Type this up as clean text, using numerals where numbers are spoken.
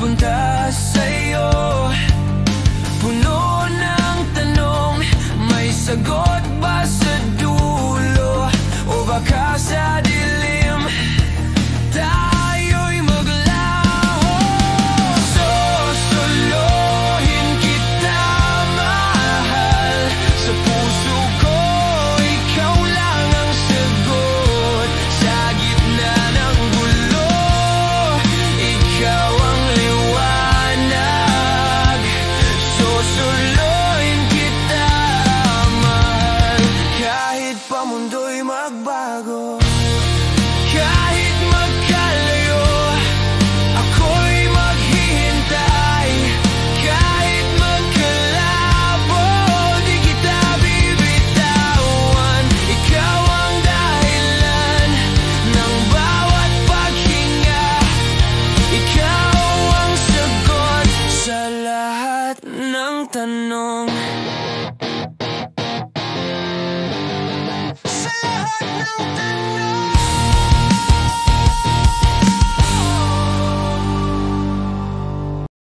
papunta sa'yo. Puno ng tanong, may sagot ba sa dulo? O baka sa dilim tayo'y maglaho? Susuluhin kita, mahal. Sa puso ko, ikaw lang ang sagot. Sa gitna ng gulo, ikaw ang liwanag. Susuluhin kita, mahal. Kahit pa mundo'y magbago, kahit magkalayo, ako'y maghihintay. Kahit magkalabo, di kita bibitawan. Ikaw ang dahilan ng bawat paghinga. Ikaw ang sagot sa lahat ng tanong. Sa lahat ng tanong.